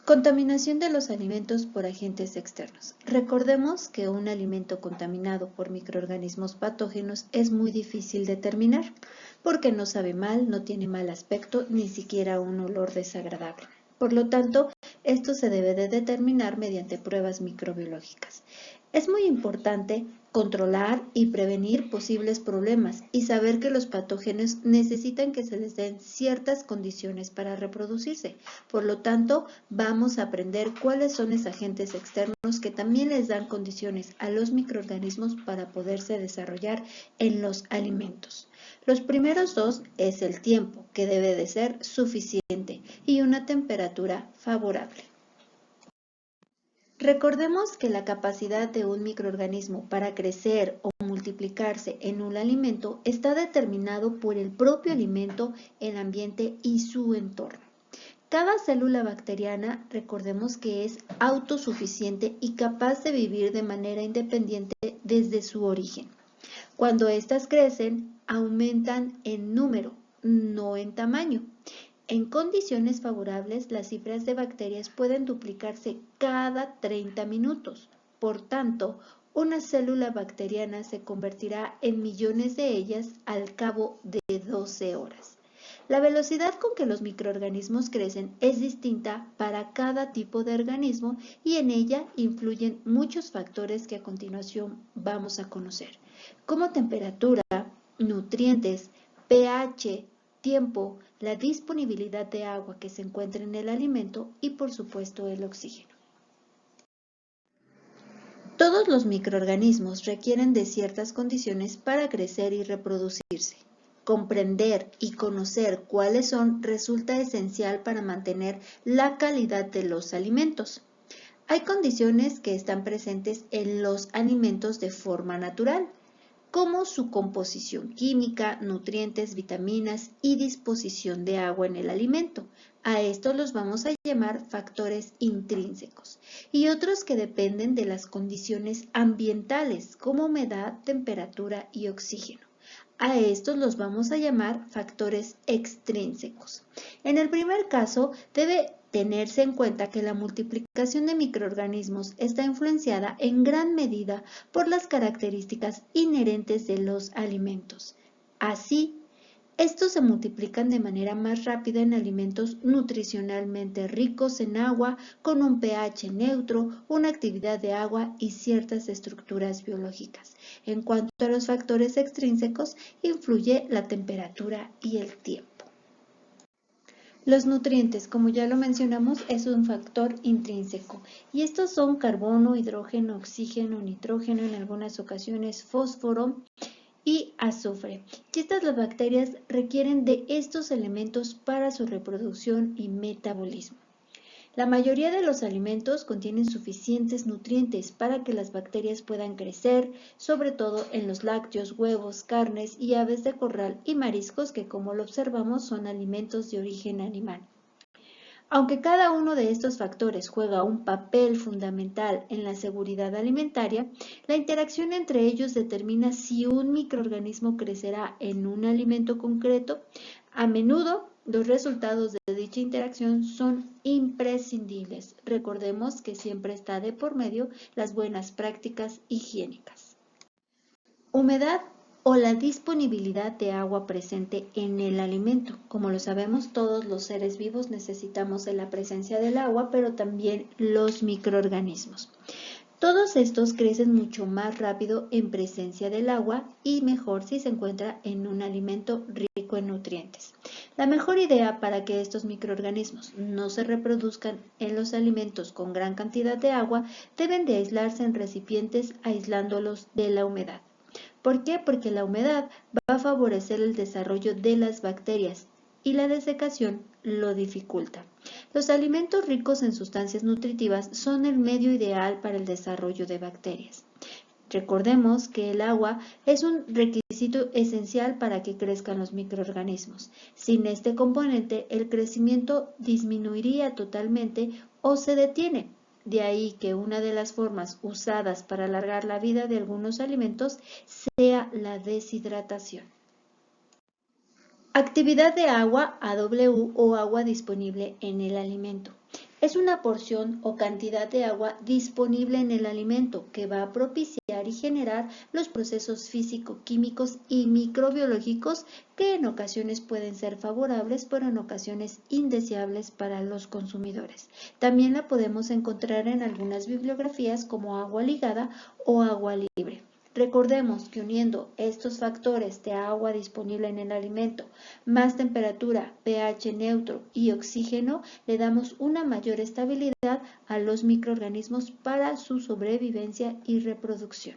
Contaminación de los alimentos por agentes externos. Recordemos que un alimento contaminado por microorganismos patógenos es muy difícil determinar, porque no sabe mal, no tiene mal aspecto, ni siquiera un olor desagradable. Por lo tanto, esto se debe de determinar mediante pruebas microbiológicas. Es muy importante controlar y prevenir posibles problemas y saber que los patógenos necesitan que se les den ciertas condiciones para reproducirse. Por lo tanto, vamos a aprender cuáles son esos agentes externos que también les dan condiciones a los microorganismos para poderse desarrollar en los alimentos. Los primeros dos es el tiempo, que debe de ser suficiente, y una temperatura favorable. Recordemos que la capacidad de un microorganismo para crecer o multiplicarse en un alimento está determinado por el propio alimento, el ambiente y su entorno. Cada célula bacteriana, recordemos que es autosuficiente y capaz de vivir de manera independiente desde su origen. Cuando éstas crecen, aumentan en número, no en tamaño. En condiciones favorables, las cifras de bacterias pueden duplicarse cada 30 minutos. Por tanto, una célula bacteriana se convertirá en millones de ellas al cabo de 12 horas. La velocidad con que los microorganismos crecen es distinta para cada tipo de organismo y en ella influyen muchos factores que a continuación vamos a conocer, como temperatura, nutrientes, pH, tiempo, la disponibilidad de agua que se encuentra en el alimento y por supuesto el oxígeno. Todos los microorganismos requieren de ciertas condiciones para crecer y reproducirse. Comprender y conocer cuáles son resulta esencial para mantener la calidad de los alimentos. Hay condiciones que están presentes en los alimentos de forma natural, como su composición química, nutrientes, vitaminas y disposición de agua en el alimento. A estos los vamos a llamar factores intrínsecos. Y otros que dependen de las condiciones ambientales, como humedad, temperatura y oxígeno. A estos los vamos a llamar factores extrínsecos. En el primer caso, debe tenerse en cuenta que la multiplicación de microorganismos está influenciada en gran medida por las características inherentes de los alimentos. Así, estos se multiplican de manera más rápida en alimentos nutricionalmente ricos en agua, con un pH neutro, una actividad de agua y ciertas estructuras biológicas. En cuanto a los factores extrínsecos, influye la temperatura y el tiempo. Los nutrientes, como ya lo mencionamos, es un factor intrínseco y estos son carbono, hidrógeno, oxígeno, nitrógeno, en algunas ocasiones fósforo y azufre. Y estas las bacterias requieren de estos elementos para su reproducción y metabolismo. La mayoría de los alimentos contienen suficientes nutrientes para que las bacterias puedan crecer, sobre todo en los lácteos, huevos, carnes y aves de corral y mariscos que, como lo observamos, son alimentos de origen animal. Aunque cada uno de estos factores juega un papel fundamental en la seguridad alimentaria, la interacción entre ellos determina si un microorganismo crecerá en un alimento concreto. A menudo, los resultados de dicha interacción son imprescindibles. Recordemos que siempre está de por medio las buenas prácticas higiénicas. Humedad o la disponibilidad de agua presente en el alimento. Como lo sabemos, todos los seres vivos necesitamos de la presencia del agua, pero también los microorganismos. Todos estos crecen mucho más rápido en presencia del agua y mejor si se encuentra en un alimento rico en nutrientes. La mejor idea para que estos microorganismos no se reproduzcan en los alimentos con gran cantidad de agua, deben de aislarse en recipientes aislándolos de la humedad. ¿Por qué? Porque la humedad va a favorecer el desarrollo de las bacterias y la desecación lo dificulta. Los alimentos ricos en sustancias nutritivas son el medio ideal para el desarrollo de bacterias. Recordemos que el agua es un requisito esencial para que crezcan los microorganismos. Sin este componente, el crecimiento disminuiría totalmente o se detiene. De ahí que una de las formas usadas para alargar la vida de algunos alimentos sea la deshidratación. Actividad de agua AW o agua disponible en el alimento. Es una porción o cantidad de agua disponible en el alimento que va a propiciar y generar los procesos físico-químicos y microbiológicos que en ocasiones pueden ser favorables, pero en ocasiones indeseables para los consumidores. También la podemos encontrar en algunas bibliografías como agua ligada o agua libre. Recordemos que uniendo estos factores de agua disponible en el alimento, más temperatura, pH neutro y oxígeno, le damos una mayor estabilidad a los microorganismos para su sobrevivencia y reproducción.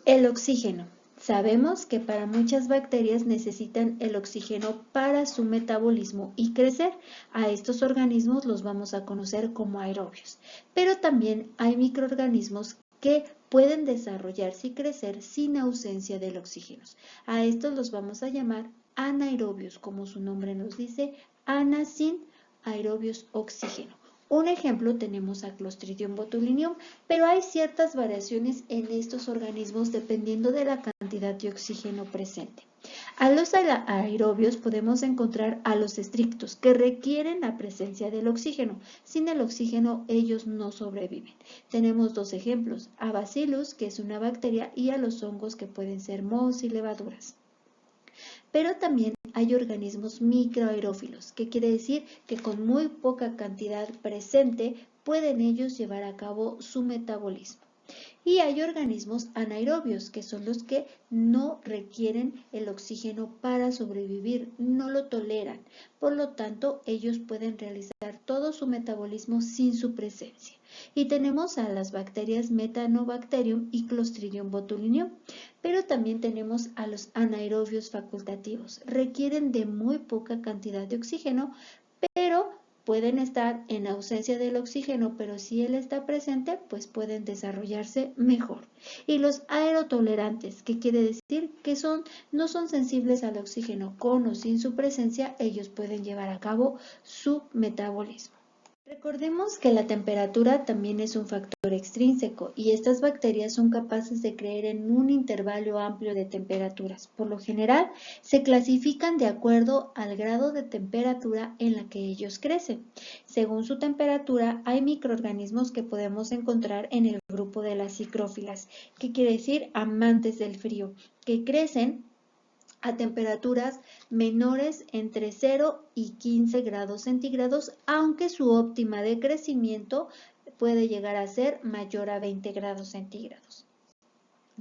El oxígeno. Sabemos que para muchas bacterias necesitan el oxígeno para su metabolismo y crecer. A estos organismos los vamos a conocer como aerobios. Pero también hay microorganismos que pueden desarrollarse y crecer sin ausencia del oxígeno. A estos los vamos a llamar anaerobios, como su nombre nos dice, ana sin aerobios oxígeno. Un ejemplo tenemos a Clostridium botulinum, pero hay ciertas variaciones en estos organismos dependiendo de la cantidad de oxígeno presente. A los aerobios podemos encontrar a los estrictos, que requieren la presencia del oxígeno. Sin el oxígeno ellos no sobreviven. Tenemos dos ejemplos, a Bacillus, que es una bacteria, y a los hongos, que pueden ser mohos y levaduras. Pero también hay organismos microaerófilos, que quiere decir que con muy poca cantidad presente pueden ellos llevar a cabo su metabolismo. Y hay organismos anaerobios, que son los que no requieren el oxígeno para sobrevivir, no lo toleran. Por lo tanto, ellos pueden realizar todo su metabolismo sin su presencia. Y tenemos a las bacterias Methanobacterium y Clostridium botulinum. Pero también tenemos a los anaerobios facultativos. Requieren de muy poca cantidad de oxígeno, pero pueden estar en ausencia del oxígeno, pero si él está presente, pues pueden desarrollarse mejor. Y los aerotolerantes, que quiere decir que no son sensibles al oxígeno, con o sin su presencia, ellos pueden llevar a cabo su metabolismo. Recordemos que la temperatura también es un factor extrínseco y estas bacterias son capaces de crecer en un intervalo amplio de temperaturas. Por lo general, se clasifican de acuerdo al grado de temperatura en la que ellos crecen. Según su temperatura, hay microorganismos que podemos encontrar en el grupo de las psicrófilas, que quiere decir amantes del frío, que crecen a temperaturas menores entre 0 y 15 grados centígrados, aunque su óptima de crecimiento puede llegar a ser mayor a 20 grados centígrados.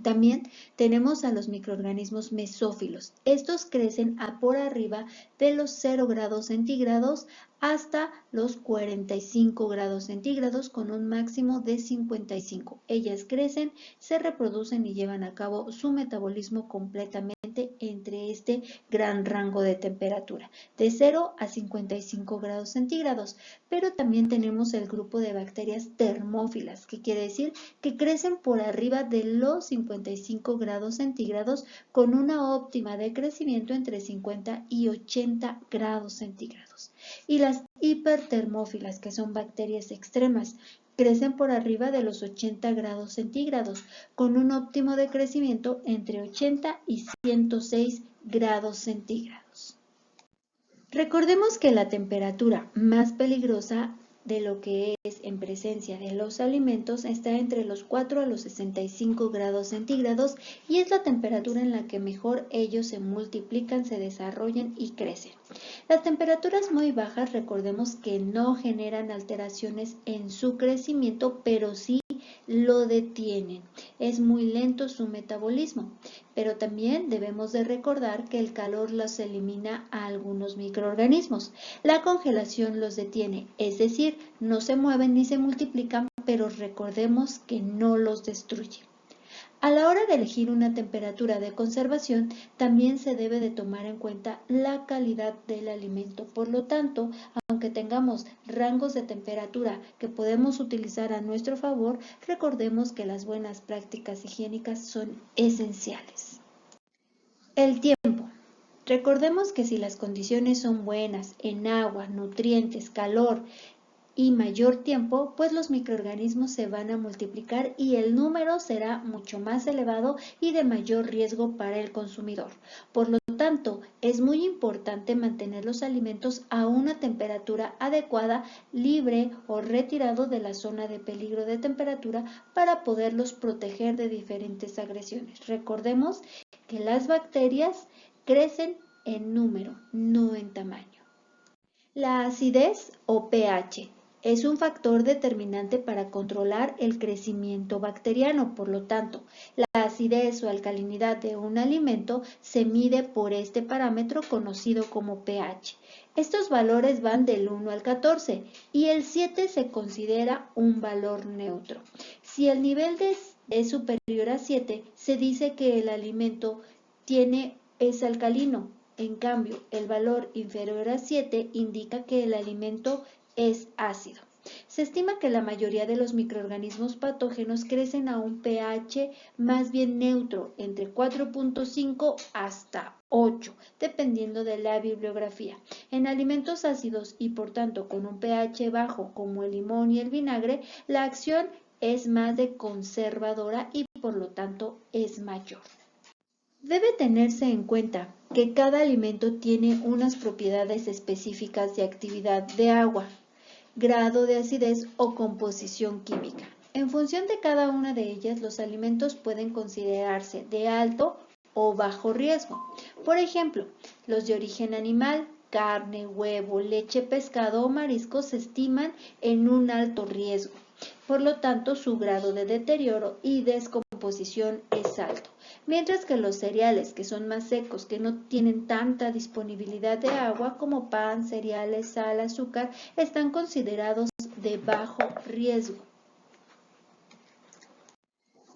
También tenemos a los microorganismos mesófilos. Estos crecen a por arriba de los 0 grados centígrados hasta los 45 grados centígrados con un máximo de 55. Ellas crecen, se reproducen y llevan a cabo su metabolismo completamente entre este gran rango de temperatura, de 0 a 55 grados centígrados. Pero también tenemos el grupo de bacterias termófilas, que quiere decir que crecen por arriba de los 55 grados centígrados con una óptima de crecimiento entre 50 y 80 grados centígrados. Y las hipertermófilas, que son bacterias extremas, crecen por arriba de los 80 grados centígrados con un óptimo de crecimiento entre 80 y 106 grados centígrados. Recordemos que la temperatura más peligrosa de lo que es en presencia de los alimentos está entre los 4 a los 65 grados centígrados y es la temperatura en la que mejor ellos se multiplican, se desarrollan y crecen. Las temperaturas muy bajas, recordemos que no generan alteraciones en su crecimiento, pero sí lo detienen. Es muy lento su metabolismo, pero también debemos de recordar que el calor los elimina a algunos microorganismos. La congelación los detiene, es decir, no se mueven ni se multiplican, pero recordemos que no los destruye. A la hora de elegir una temperatura de conservación, también se debe de tomar en cuenta la calidad del alimento. Por lo tanto, aunque tengamos rangos de temperatura que podemos utilizar a nuestro favor, recordemos que las buenas prácticas higiénicas son esenciales. El tiempo. Recordemos que si las condiciones son buenas en agua, nutrientes, calor, y mayor tiempo, pues los microorganismos se van a multiplicar y el número será mucho más elevado y de mayor riesgo para el consumidor. Por lo tanto, es muy importante mantener los alimentos a una temperatura adecuada, libre o retirado de la zona de peligro de temperatura para poderlos proteger de diferentes agresiones. Recordemos que las bacterias crecen en número, no en tamaño. La acidez o pH es un factor determinante para controlar el crecimiento bacteriano. Por lo tanto, la acidez o alcalinidad de un alimento se mide por este parámetro conocido como pH. Estos valores van del 1 al 14 y el 7 se considera un valor neutro. Si el nivel es superior a 7, se dice que el alimento es alcalino. En cambio, el valor inferior a 7 indica que el alimento es ácido. Se estima que la mayoría de los microorganismos patógenos crecen a un pH más bien neutro, entre 4.5 hasta 8, dependiendo de la bibliografía. En alimentos ácidos y por tanto con un pH bajo como el limón y el vinagre, la acción es más de conservadora y por lo tanto es mayor. Debe tenerse en cuenta que cada alimento tiene unas propiedades específicas de actividad de agua, grado de acidez o composición química. En función de cada una de ellas, los alimentos pueden considerarse de alto o bajo riesgo. Por ejemplo, los de origen animal, carne, huevo, leche, pescado o mariscos se estiman en un alto riesgo. Por lo tanto, su grado de deterioro y descomposición es alto. Mientras que los cereales, que son más secos, que no tienen tanta disponibilidad de agua como pan, cereales, sal, azúcar, están considerados de bajo riesgo.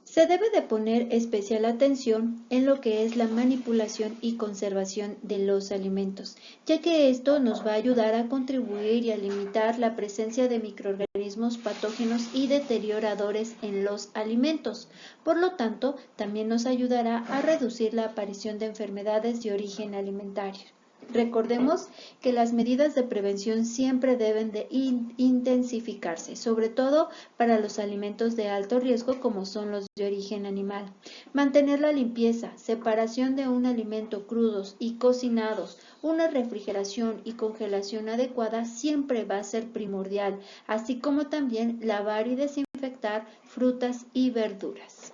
Se debe de poner especial atención en lo que es la manipulación y conservación de los alimentos, ya que esto nos va a ayudar a contribuir y a limitar la presencia de microorganismos patógenos y deterioradores en los alimentos. Por lo tanto, también nos ayudará a reducir la aparición de enfermedades de origen alimentario. Recordemos que las medidas de prevención siempre deben de intensificarse, sobre todo para los alimentos de alto riesgo como son los de origen animal. Mantener la limpieza, separación de un alimento crudos y cocinados, una refrigeración y congelación adecuada siempre va a ser primordial, así como también lavar y desinfectar frutas y verduras.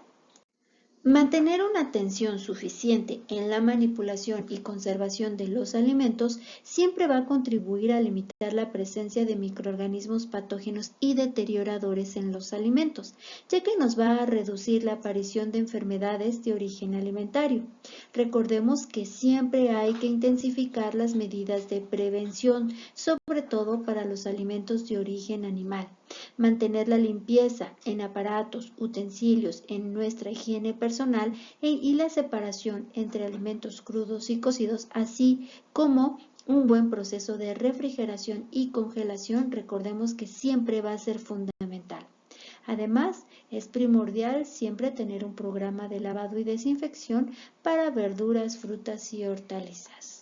Mantener una atención suficiente en la manipulación y conservación de los alimentos siempre va a contribuir a limitar la presencia de microorganismos patógenos y deterioradores en los alimentos, ya que nos va a reducir la aparición de enfermedades de origen alimentario. Recordemos que siempre hay que intensificar las medidas de prevención, sobre todo para los alimentos de origen animal. Mantener la limpieza en aparatos, utensilios, en nuestra higiene personal y la separación entre alimentos crudos y cocidos, así como un buen proceso de refrigeración y congelación, recordemos que siempre va a ser fundamental. Además, es primordial siempre tener un programa de lavado y desinfección para verduras, frutas y hortalizas.